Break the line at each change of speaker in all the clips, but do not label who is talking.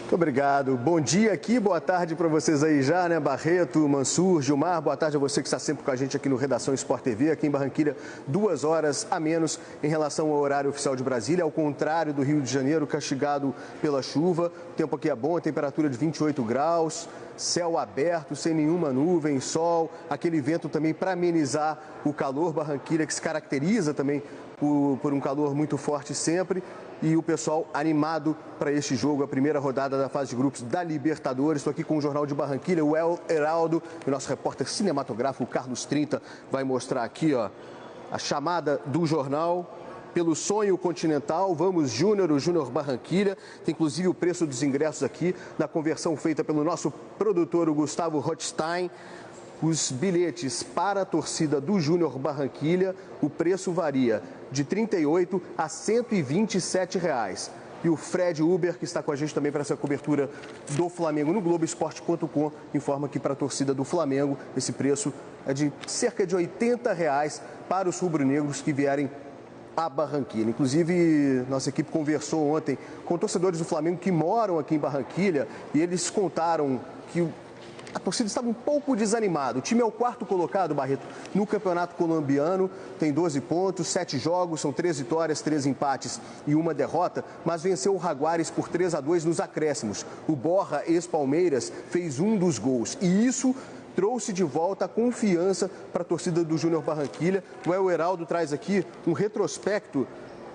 Muito obrigado. Bom dia aqui, boa tarde para vocês aí já, né? Barreto, Mansur, Gilmar, boa tarde a você que está sempre com a gente aqui no Redação Sport TV, aqui em Barranquilha, 2 horas a menos em relação ao horário oficial de Brasília, ao contrário do Rio de Janeiro, castigado pela chuva. O tempo aqui é bom, a temperatura de 28 graus, céu aberto, sem nenhuma nuvem, sol, aquele vento também para amenizar o calor. Barranquilha que se caracteriza também por um calor muito forte sempre. E o pessoal animado para este jogo, a primeira rodada da fase de grupos da Libertadores. Estou aqui com o Jornal de Barranquilha, o El Heraldo, e o nosso repórter cinematográfico, o Carlos Trinta, vai mostrar aqui a chamada do jornal. Pelo sonho continental, vamos Júnior, o Júnior Barranquilha. Tem inclusive o preço dos ingressos aqui, na conversão feita pelo nosso produtor, o Gustavo Rothstein. Os bilhetes para a torcida do Júnior Barranquilha, o preço varia de R$ 38 a R$ 127 reais. E o Fred Uber, que está com a gente também para essa cobertura do Flamengo no Globoesporte.com, informa que para a torcida do Flamengo esse preço é de cerca de R$ 80 reais para os rubro-negros que vierem a Barranquilha. Inclusive, nossa equipe conversou ontem com torcedores do Flamengo que moram aqui em Barranquilha e eles contaram que a torcida estava um pouco desanimada. O time é o 4º colocado, Barreto, no Campeonato Colombiano, tem 12 pontos, 7 jogos, são 3 vitórias, 3 empates e 1 derrota, mas venceu o Jaguares por 3-2 nos acréscimos. O Borja, ex-Palmeiras, fez um dos gols e isso trouxe de volta a confiança para a torcida do Júnior Barranquilha. O El Heraldo traz aqui um retrospecto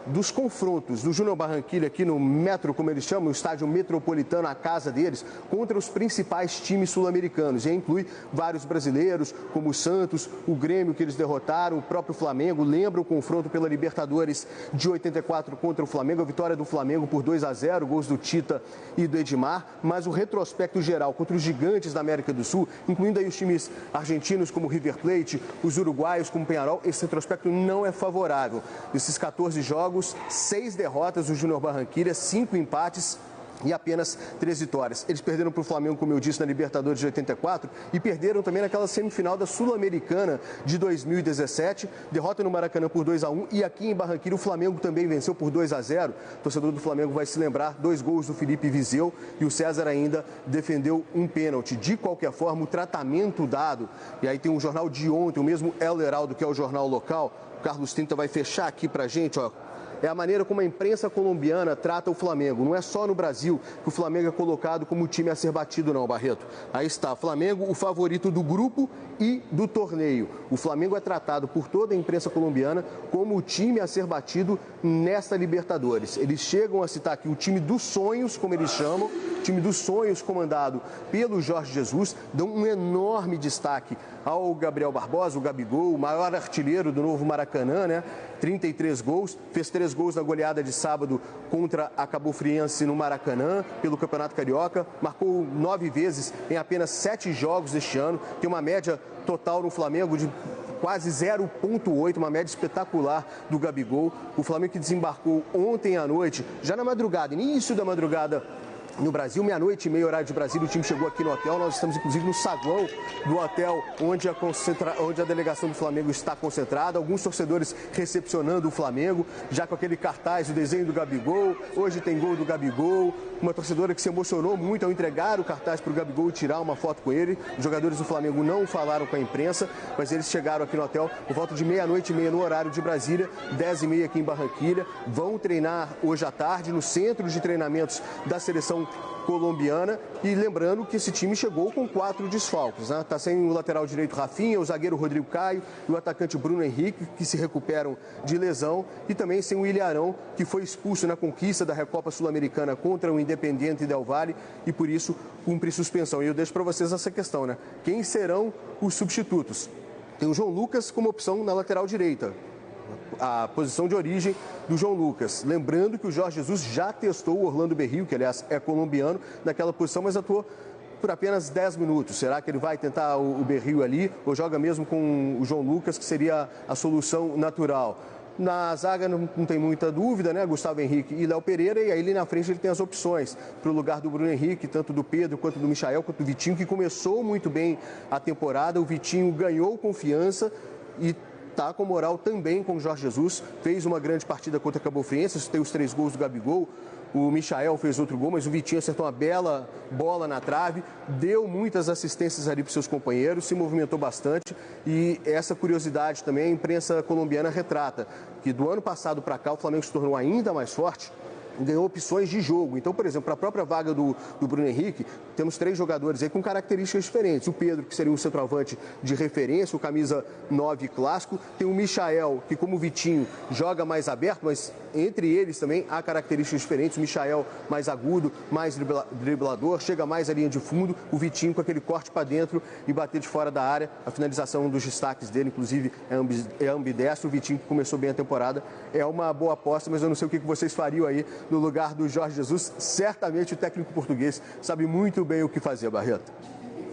dos confrontos do Júnior Barranquilha aqui no Metro, como eles chamam, o estádio metropolitano, a casa deles, contra os principais times sul-americanos. E inclui vários brasileiros, como o Santos, o Grêmio que eles derrotaram, o próprio Flamengo. Lembra o confronto pela Libertadores de 84 contra o Flamengo, a vitória do Flamengo por 2-0, gols do Tita e do Edmar. Mas o retrospecto geral contra os gigantes da América do Sul, incluindo aí os times argentinos como River Plate, os uruguaios como Peñarol, esse retrospecto não é favorável. Esses 14 jogos, 6 derrotas do Júnior Barranquilha, 5 empates e apenas 3 vitórias. Eles perderam para o Flamengo, como eu disse, na Libertadores de 84 e perderam também naquela semifinal da Sul-Americana de 2017, derrota no Maracanã por 2-1 e aqui em Barranquilha o Flamengo também venceu por 2-0. O torcedor do Flamengo vai se lembrar, 2 gols do Felipe Viseu e o César ainda defendeu um pênalti. De qualquer forma, o tratamento dado, e aí tem um jornal de ontem, o mesmo El Heraldo, que é o jornal local, o Carlos Trinta vai fechar aqui pra gente, é a maneira como a imprensa colombiana trata o Flamengo. Não é só no Brasil que o Flamengo é colocado como o time a ser batido, não, Barreto. Aí está, Flamengo, o favorito do grupo e do torneio. O Flamengo é tratado por toda a imprensa colombiana como o time a ser batido nesta Libertadores. Eles chegam a citar aqui o time dos sonhos, como eles chamam, o time dos sonhos comandado pelo Jorge Jesus, dão um enorme destaque ao Gabriel Barbosa, o Gabigol, o maior artilheiro do novo Maracanã, né? 33 gols, fez 3 gols na goleada de sábado contra a Cabo Friense no Maracanã, pelo Campeonato Carioca, marcou 9 vezes em apenas 7 jogos deste ano, tem uma média total no Flamengo de quase 0,8, uma média espetacular do Gabigol. O Flamengo que desembarcou ontem à noite, já na madrugada, início da madrugada, no Brasil, 00:30, horário de Brasília, o time chegou aqui no hotel. Nós estamos, inclusive, no saguão do hotel onde a delegação do Flamengo está concentrada. Alguns torcedores recepcionando o Flamengo, já com aquele cartaz, o desenho do Gabigol. Hoje tem gol do Gabigol. Uma torcedora que se emocionou muito ao entregar o cartaz para o Gabigol e tirar uma foto com ele. Os jogadores do Flamengo não falaram com a imprensa, mas eles chegaram aqui no hotel por volta de 00:30 no horário de Brasília, 10:30 aqui em Barranquilha. Vão treinar hoje à tarde no centro de treinamentos da seleção colombiana. E lembrando que esse time chegou com 4 desfalques, né? Tá sem o lateral direito Rafinha, o zagueiro Rodrigo Caio e o atacante Bruno Henrique, que se recuperam de lesão, e também sem o Ilharão, que foi expulso na conquista da Recopa Sul-Americana contra o Independiente Del Valle e por isso cumpre suspensão. E eu deixo para vocês essa questão, né? Quem serão os substitutos? Tem o João Lucas como opção na lateral direita, a posição de origem do João Lucas. Lembrando que o Jorge Jesus já testou o Orlando Berrío, que aliás é colombiano, naquela posição, mas atuou por apenas 10 minutos. Será que ele vai tentar o Berrío ali ou joga mesmo com o João Lucas, que seria a solução natural? Na zaga não tem muita dúvida, né? Gustavo Henrique e Léo Pereira, e aí ali na frente ele tem as opções para o lugar do Bruno Henrique, tanto do Pedro quanto do Michael, quanto do Vitinho, que começou muito bem a temporada. O Vitinho ganhou confiança e está com moral também com o Jorge Jesus, fez uma grande partida contra a Cabo Friense, tem os 3 gols do Gabigol. o Michael fez outro gol, mas o Vitinho acertou uma bela bola na trave, deu muitas assistências ali para os seus companheiros, se movimentou bastante e essa curiosidade também a imprensa colombiana retrata, que do ano passado para cá o Flamengo se tornou ainda mais forte, ganhou opções de jogo. Então, por exemplo, para a própria vaga do Bruno Henrique, temos 3 jogadores aí com características diferentes. O Pedro, que seria um centroavante de referência, o camisa 9 clássico. Tem o Michael, que como o Vitinho joga mais aberto, mas entre eles também há características diferentes. O Michael mais agudo, mais driblador, chega mais à linha de fundo. O Vitinho com aquele corte para dentro e bater de fora da área. A finalização, um dos destaques dele, inclusive, é ambidestro. O Vitinho, que começou bem a temporada, é uma boa aposta, mas eu não sei o que vocês fariam aí no lugar do Jorge Jesus. Certamente o técnico português sabe muito bem o que fazer, Barreto.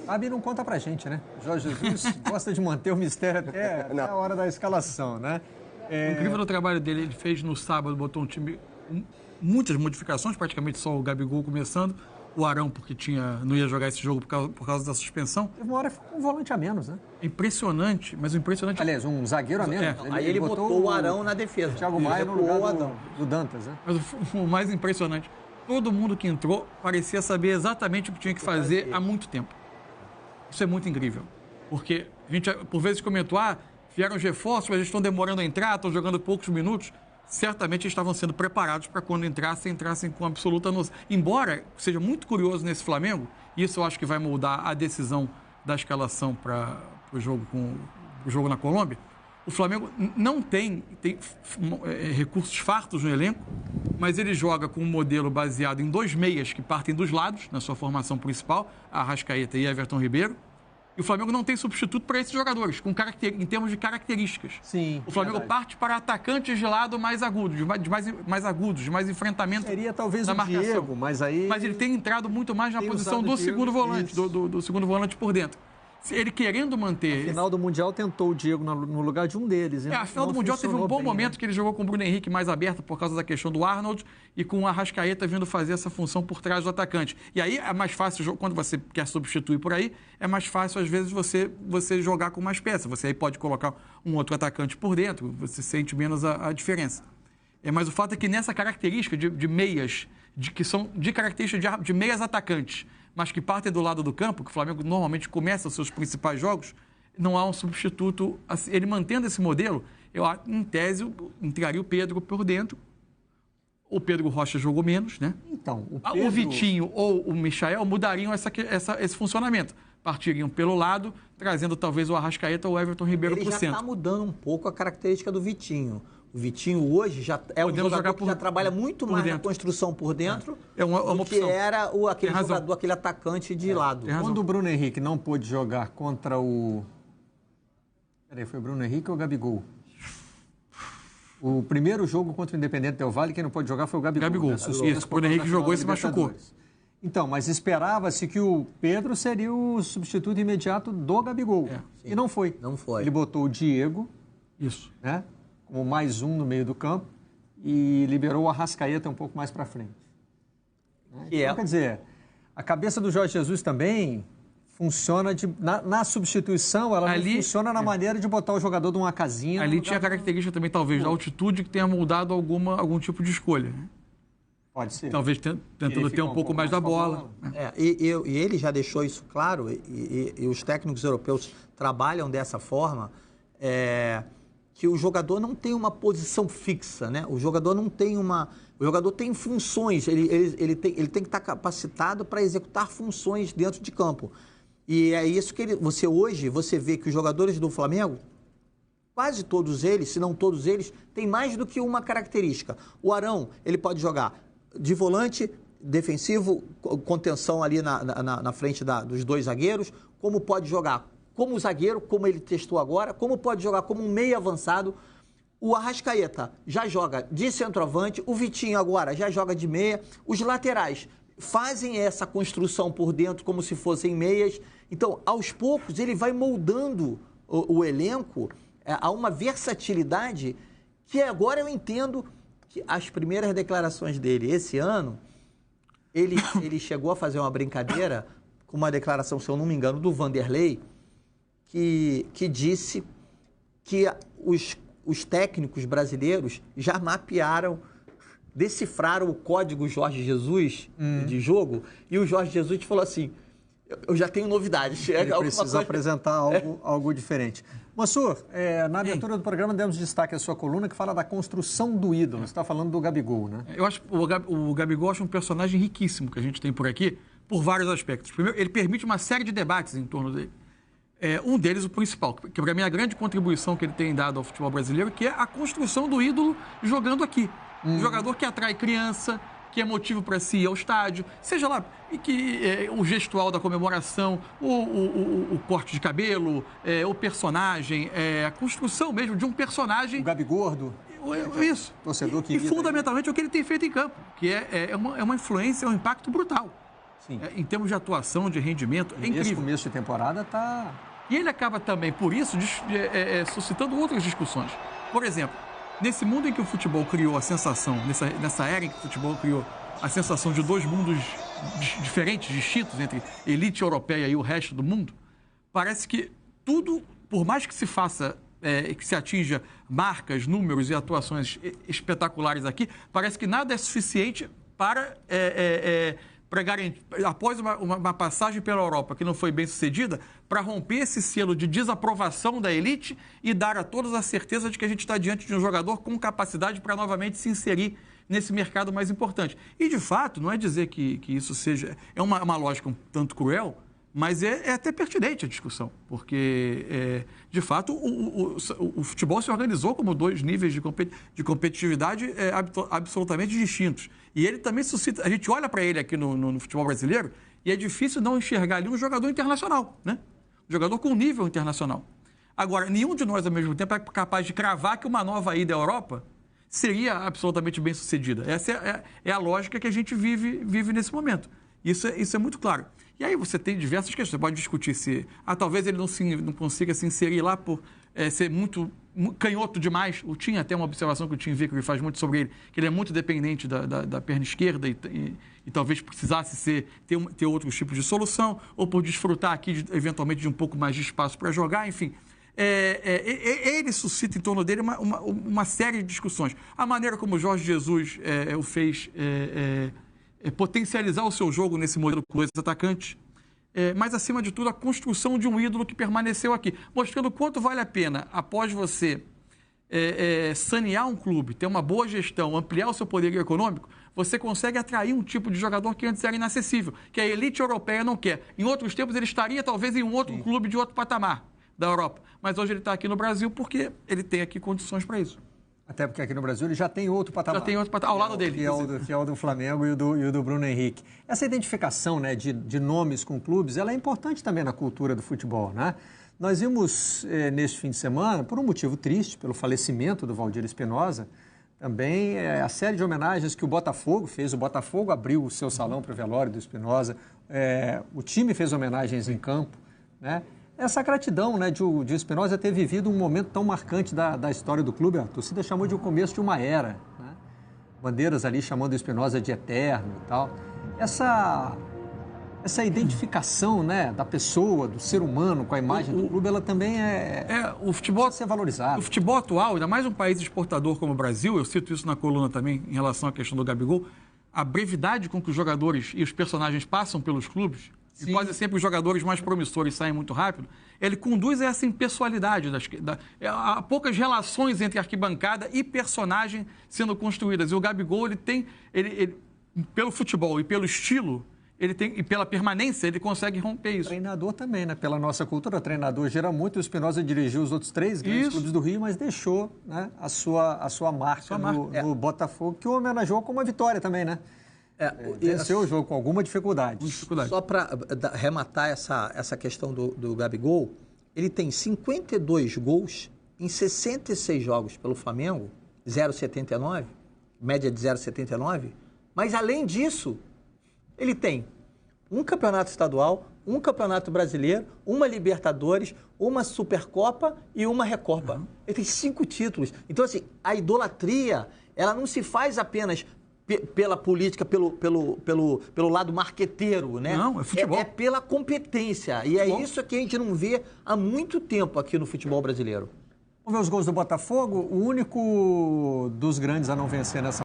Sabe, não conta pra gente, né? Jorge Jesus gosta de manter o mistério até a hora da escalação, né?
O incrível do trabalho dele, ele fez no sábado, botou um time com muitas modificações, praticamente só o Gabigol começando, o Arão, porque não ia jogar esse jogo por causa da suspensão.
Teve uma hora que ficou um volante a menos, né?
Impressionante, mas o impressionante...
Aliás, um zagueiro a menos.
Aí ele botou o Arão na defesa.
Thiago Maia no lugar do Dantas, né?
Mas o mais impressionante, todo mundo que entrou parecia saber exatamente o que tinha que fazer há muito tempo. Isso é muito incrível. Porque a gente, por vezes, comentou, vieram os reforços, mas eles estão demorando a entrar, estão jogando poucos minutos. Certamente eles estavam sendo preparados para quando entrassem com absoluta noção. Embora seja muito curioso nesse Flamengo, e isso eu acho que vai moldar a decisão da escalação para o jogo na Colômbia, o Flamengo não tem recursos fartos no elenco, mas ele joga com um modelo baseado em 2 meias que partem dos lados, na sua formação principal, Arrascaeta e Everton Ribeiro. E o Flamengo não tem substituto para esses jogadores, em termos de características.
Sim.
O Flamengo parte para atacantes de lado mais agudos, de mais enfrentamento.
Seria talvez
na
o
marcação.
Diego, mas aí...
Mas ele tem entrado muito mais na posição do segundo volante, do segundo volante por dentro. Ele querendo manter...
A final do Mundial tentou o Diego no lugar de um deles.
A final do Mundial teve um bom momento que ele jogou com o Bruno Henrique mais aberto por causa da questão do Arnold e com o Arrascaeta vindo fazer essa função por trás do atacante. E aí é mais fácil, quando você quer substituir por aí, é mais fácil às vezes você jogar com mais peças. Você aí pode colocar um outro atacante por dentro, você sente menos a diferença. Mas o fato é que nessa característica de meias, que são de característica de meias atacantes, mas que partem do lado do campo, que o Flamengo normalmente começa os seus principais jogos, não há um substituto. Ele mantendo esse modelo, em tese, entraria o Pedro por dentro. O Pedro Rocha jogou menos, né?
Então,
o Vitinho ou o Michael mudariam esse funcionamento. Partiriam pelo lado, trazendo talvez o Arrascaeta ou o Everton Ribeiro para o centro.
Ele já está mudando um pouco a característica do Vitinho. O Vitinho hoje já é um jogador que já trabalha muito mais na construção por dentro do que era aquele jogador, aquele atacante de lado.
Quando o Bruno Henrique não pôde jogar contra o... Peraí, foi o Bruno Henrique ou o Gabigol? O primeiro jogo contra o Independente Del Valle, quem não pôde jogar foi o Gabigol.
Isso, o Bruno Henrique jogou e se machucou.
Então, mas esperava-se que o Pedro seria o substituto imediato do Gabigol. E não foi.
Não foi.
Ele botou o Diego, né, como mais um no meio do campo, e liberou o Arrascaeta um pouco mais para frente. Então, quer dizer, a cabeça do Jorge Jesus também funciona na substituição, ela não funciona na maneira de botar o jogador de uma casinha.
Ali tinha a característica também, talvez, da altitude que tenha moldado algum tipo de escolha.
Pode ser.
Talvez tentando ter um pouco mais da bola.
E ele já deixou isso claro, e os técnicos europeus trabalham dessa forma, que o jogador não tem uma posição fixa, né? O jogador não tem uma... O jogador tem funções, ele tem que estar capacitado para executar funções dentro de campo. E é isso que hoje você vê que os jogadores do Flamengo, quase todos eles, se não todos eles, têm mais do que uma característica. O Arão, ele pode jogar de volante, defensivo, contenção ali na frente dos 2 zagueiros, como pode jogar como zagueiro, como ele testou agora, como pode jogar como um meio avançado. O Arrascaeta já joga de centroavante, o Vitinho agora já joga de meia, os laterais fazem essa construção por dentro como se fossem meias. Então, aos poucos, ele vai moldando o elenco a uma versatilidade que agora eu entendo que as primeiras declarações dele esse ano, ele chegou a fazer uma brincadeira com uma declaração, se eu não me engano, do Vanderlei, que disse que os técnicos brasileiros já mapearam decifraram o código Jorge Jesus de jogo, e o Jorge Jesus falou assim, eu já tenho novidades.
Ele precisa apresentar algo diferente. Mansur, na abertura do programa demos destaque à sua coluna que fala da construção do ídolo. Você está falando do Gabigol, né?
Eu acho o Gabigol é um personagem riquíssimo que a gente tem por aqui, por vários aspectos. Primeiro, ele permite uma série de debates em torno dele. Um deles, o principal, que para mim é a grande contribuição que ele tem dado ao futebol brasileiro, que é a construção do ídolo jogando aqui. Um jogador que atrai criança, que é motivo para se ir ao estádio, seja lá o gestual da comemoração, o corte de cabelo, o personagem, a construção mesmo de um personagem.
O Gabigordo.
Isso.
Torcedor que
e fundamentalmente o que ele tem feito em campo, que é uma influência, é um impacto brutal.
Sim.
Em termos de atuação, de rendimento, é incrível.
Esse começo de temporada está...
E ele acaba também, por isso, suscitando outras discussões. Por exemplo, nesse mundo em que o futebol criou a sensação, nessa era em que o futebol criou a sensação de dois mundos diferentes, distintos, entre elite europeia e o resto do mundo, parece que tudo, por mais que se faça, que se atinja marcas, números e atuações espetaculares aqui, parece que nada é suficiente para garantir, após uma passagem pela Europa que não foi bem sucedida, para romper esse selo de desaprovação da elite e dar a todos a certeza de que a gente está diante de um jogador com capacidade para novamente se inserir nesse mercado mais importante. E, de fato, não é dizer que isso seja... É uma lógica um tanto cruel, mas é até pertinente a discussão, porque, de fato, o futebol se organizou como dois níveis de competitividade absolutamente distintos. E ele também suscita... A gente olha para ele aqui no futebol brasileiro e é difícil não enxergar ali um jogador internacional, né? Um jogador com nível internacional. Agora, nenhum de nós, ao mesmo tempo, é capaz de cravar que uma nova ida à Europa seria absolutamente bem sucedida. Essa é a lógica que a gente vive nesse momento. Isso é muito claro. E aí você tem diversas questões. Você pode discutir se... talvez ele não consiga se inserir lá por ser muito canhoto demais. O Tim, até uma observação que o Tim Vickery faz muito sobre ele, que ele é muito dependente da perna esquerda e talvez precisasse ter outros tipos de solução, ou por desfrutar aqui, eventualmente, de um pouco mais de espaço para jogar, enfim. Ele suscita em torno dele uma série de discussões. A maneira como o Jorge Jesus o fez... potencializar o seu jogo nesse modelo com dois atacantes, mas, acima de tudo, a construção de um ídolo que permaneceu aqui, mostrando quanto vale a pena, após você sanear um clube, ter uma boa gestão, ampliar o seu poder econômico, você consegue atrair um tipo de jogador que antes era inacessível, que a elite europeia não quer. Em outros tempos, ele estaria, talvez, em um outro clube de outro patamar da Europa, mas hoje ele está aqui no Brasil porque ele tem aqui condições para isso.
Até porque aqui no Brasil ele já tem outro patamar.
Já tem outro patamar, ao lado dele.
Que é o do Flamengo e o do Bruno Henrique. Essa identificação, né, de nomes com clubes, ela é importante também na cultura do futebol, né? Nós vimos, neste fim de semana, por um motivo triste, pelo falecimento do Valdir Espinosa, também a série de homenagens que o Botafogo fez. O Botafogo abriu o seu salão para o velório do Espinosa. O time fez homenagens em campo, né? Essa gratidão, né, de o Espinosa ter vivido um momento tão marcante da história do clube. A torcida chamou de o começo de uma era, né? Bandeiras ali chamando o Espinosa de eterno e tal. Essa identificação, né, da pessoa, do ser humano com a imagem do clube, ela também
o futebol
ser valorizado.
O futebol atual, ainda mais um país exportador como o Brasil, eu cito isso na coluna também em relação à questão do Gabigol, a brevidade com que os jogadores e os personagens passam pelos clubes, e quase sempre os jogadores mais promissores saem muito rápido, ele conduz a essa impessoalidade, a poucas relações entre arquibancada e personagem sendo construídas. E o Gabigol, ele pelo futebol e pelo estilo, e pela permanência, ele consegue romper isso.
Treinador também, né? Pela nossa cultura, treinador gera muito. O Espinosa dirigiu os outros 3 grandes clubes do Rio, mas deixou, né, a sua marca no Botafogo, que o homenageou com uma vitória também, né? Venceu o jogo com alguma dificuldade.
Só para rematar essa questão do Gabigol, ele tem 52 gols em 66 jogos pelo Flamengo, 0,79, média de 0,79, mas além disso, ele tem um campeonato estadual, um campeonato brasileiro, uma Libertadores, uma Supercopa e uma Recopa. Ele tem 5 títulos. Então, assim, a idolatria, ela não se faz apenas pela política, pelo lado marqueteiro, né?
Não, é futebol.
É pela competência. E é isso que a gente não vê há muito tempo aqui no futebol brasileiro.
Vamos ver os gols do Botafogo. O único dos grandes a não vencer nessa